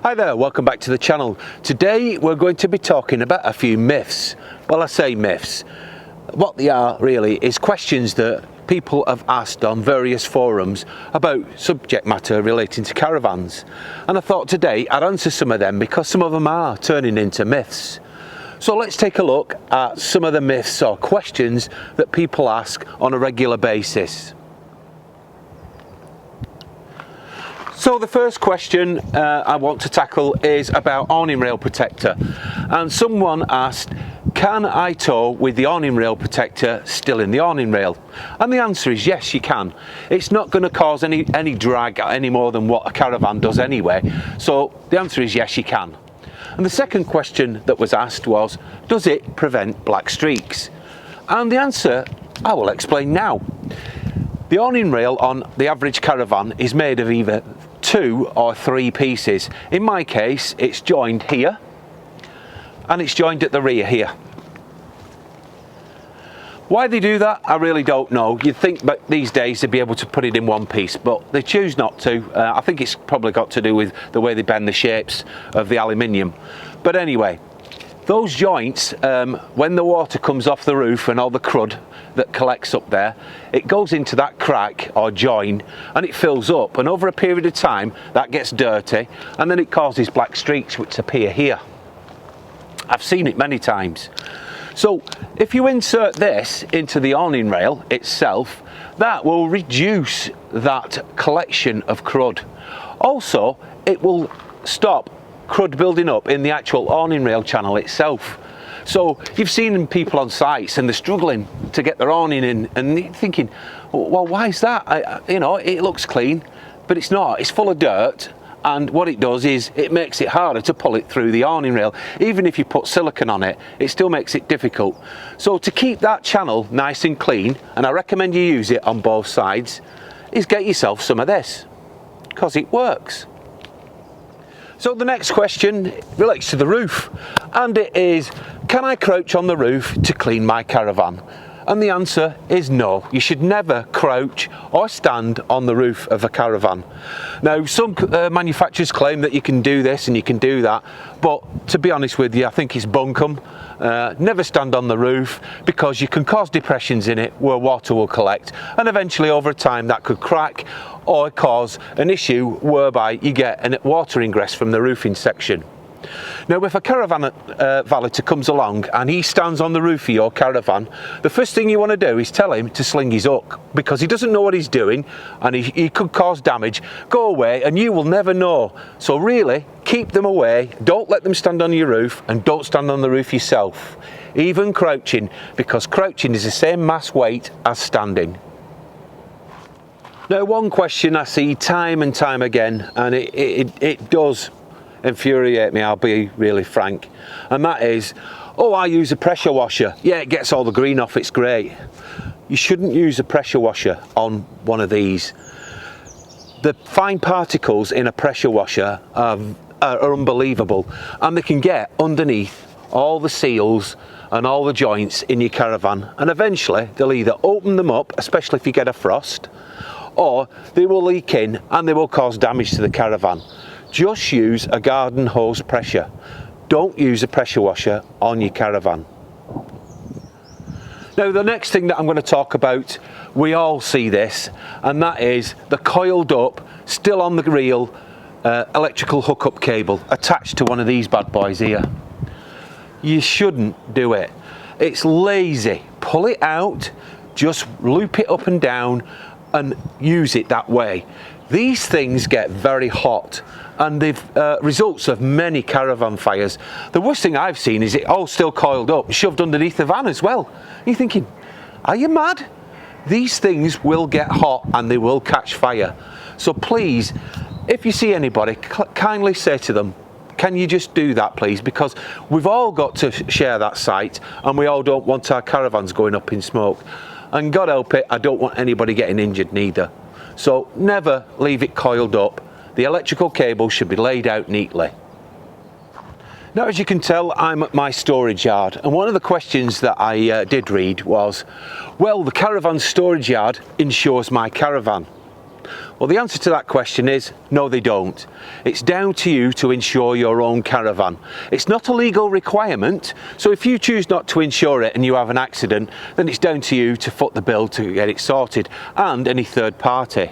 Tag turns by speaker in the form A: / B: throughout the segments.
A: Hi there, welcome back to the channel. Today we're going to be talking about a few myths. Well, I say myths. What they are really is questions that people have asked on various forums about subject matter relating to caravans. And I thought today I'd answer some of them because some of them are turning into myths. So let's take a look at some of the myths or questions that people ask on a regular basis. So the first question I want to tackle is about awning rail protector, and someone asked, can I tow with the awning rail protector still in the awning rail? And the answer is yes, you can. It's not going to cause any drag any more than what a caravan does anyway, so the answer is yes, you can. And the second question that was asked was, does it prevent black streaks? And the answer I will explain now. The awning rail on the average caravan is made of either 2 or 3 pieces. In my case, it's joined here and it's joined at the rear here. Why they do that, I really don't know. You'd think that these days they'd be able to put it in one piece, but they choose not to. I think it's probably got to do with the way they bend the shapes of the aluminium. But anyway, those joints, when the water comes off the roof and all the crud that collects up there, it goes into that crack or join and it fills up, and over a period of time that gets dirty and then it causes black streaks which appear here. I've seen it many times. So if you insert this into the awning rail itself, that will reduce that collection of crud. Also, it will stop crud building up in the actual awning rail channel itself. So you've seen people on sites and they're struggling to get their awning in, and you're thinking, well, why is that? You know, it looks clean, but it's not. It's full of dirt, and what it does is it makes it harder to pull it through the awning rail. Even if you put silicone on it, it still makes it difficult. So to keep that channel nice and clean, and I recommend you use it on both sides, is get yourself some of this, because it works. So the next question relates to the roof, and it is, can I crouch on the roof to clean my caravan? And the answer is no. You should never crouch or stand on the roof of a caravan. Now, some manufacturers claim that you can do this and you can do that, but to be honest with you, I think it's bunkum. Never stand on the roof, because you can cause depressions in it where water will collect, and eventually over time that could crack or cause an issue whereby you get a water ingress from the roofing section. Now, if a caravan valeter comes along and he stands on the roof of your caravan, the first thing you want to do is tell him to sling his hook, because he doesn't know what he's doing and he could cause damage. Go away and you will never know. So really, keep them away. Don't let them stand on your roof, and don't stand on the roof yourself, even crouching, because crouching is the same mass weight as standing. Now, one question I see time and time again, and it does infuriate me, I'll be really frank, and that is, oh, I use a pressure washer. Yeah, it gets all the green off, it's great. You shouldn't use a pressure washer on one of these. The fine particles in a pressure washer are unbelievable, and they can get underneath all the seals and all the joints in your caravan, and eventually they'll either open them up, especially if you get a frost, or they will leak in and they will cause damage to the caravan. Just use a garden hose pressure. Don't use a pressure washer on your caravan. Now, the next thing that I'm going to talk about, we all see this, and that is the coiled up, still on the reel, electrical hookup cable attached to one of these bad boys here. You shouldn't do it. It's lazy. Pull it out, just loop it up and down and use it that way. These things get very hot, and they've results of many caravan fires. The worst thing I've seen is it all still coiled up, shoved underneath the van as well. You're thinking, are you mad? These things will get hot and they will catch fire. So please, if you see anybody, kindly say to them, can you just do that, please? Because we've all got to share that site, and we all don't want our caravans going up in smoke. And God help it, I don't want anybody getting injured neither. So never leave it coiled up. The electrical cable should be laid out neatly. Now, as you can tell, I'm at my storage yard, and one of the questions that I did read was, well, the caravan storage yard insures my caravan. Well, the answer to that question is no, they don't. It's down to you to insure your own caravan. It's not a legal requirement, so if you choose not to insure it and you have an accident, then it's down to you to foot the bill to get it sorted, and any third party.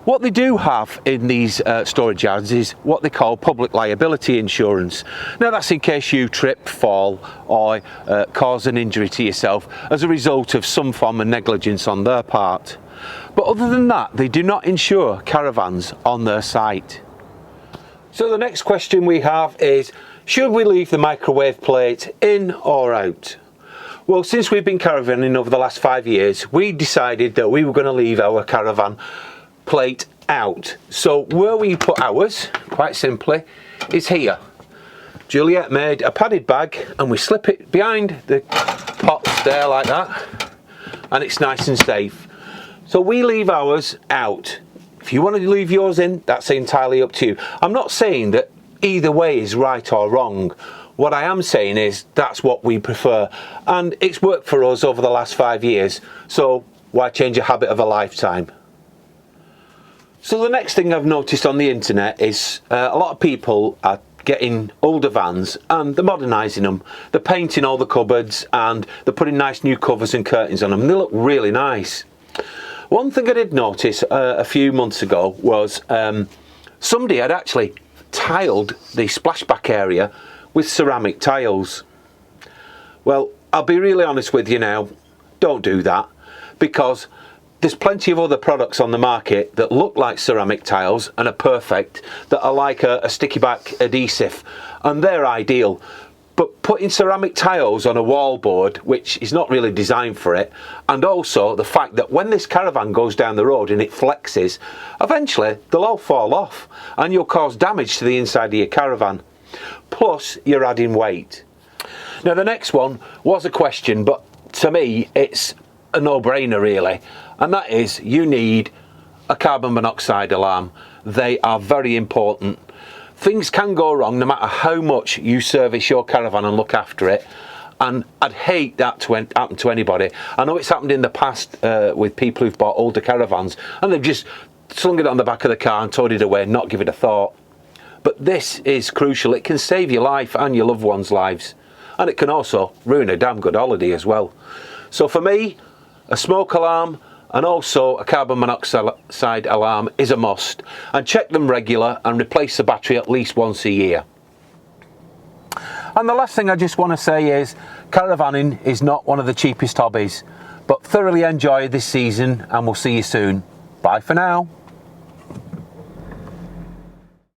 A: What they do have in these storage yards is what they call public liability insurance. Now that's in case you trip, fall, or cause an injury to yourself as a result of some form of negligence on their part. But other than that, they do not insure caravans on their site. So the next question we have is, should we leave the microwave plate in or out? Well, since we've been caravanning over the last 5 years, we decided that we were going to leave our caravan plate out. So where we put ours, quite simply, is here. Juliet made a padded bag and we slip it behind the pots there like that, and it's nice and safe. So we leave ours out. If you want to leave yours in, that's entirely up to you. I'm not saying that either way is right or wrong. What I am saying is that's what we prefer, and it's worked for us over the last 5 years, so why change a habit of a lifetime? So the next thing I've noticed on the internet is a lot of people are getting older vans and they're modernising them. They're painting all the cupboards and they're putting nice new covers and curtains on them, and they look really nice. One thing I did notice a few months ago was somebody had actually tiled the splashback area with ceramic tiles. Well, I'll be really honest with you now, don't do that, because there's plenty of other products on the market that look like ceramic tiles and are perfect, that are like a sticky back adhesive, and they're ideal. But putting ceramic tiles on a wallboard, which is not really designed for it, and also the fact that when this caravan goes down the road and it flexes, eventually they'll all fall off and you'll cause damage to the inside of your caravan. Plus, you're adding weight. Now the next one was a question, but to me it's a no-brainer really, and that is you need a carbon monoxide alarm. They are very important. Things can go wrong no matter how much you service your caravan and look after it, and I'd hate that to happen to anybody. I know it's happened in the past with people who've bought older caravans and they've just slung it on the back of the car and towed it away and not give it a thought. But this is crucial. It can save your life and your loved ones' lives, and it can also ruin a damn good holiday as well. So for me, a smoke alarm and also a carbon monoxide alarm is a must, and check them regular and replace the battery at least once a year. And the last thing I just want to say is caravanning is not one of the cheapest hobbies, but thoroughly enjoy this season and we'll see you soon. Bye for now.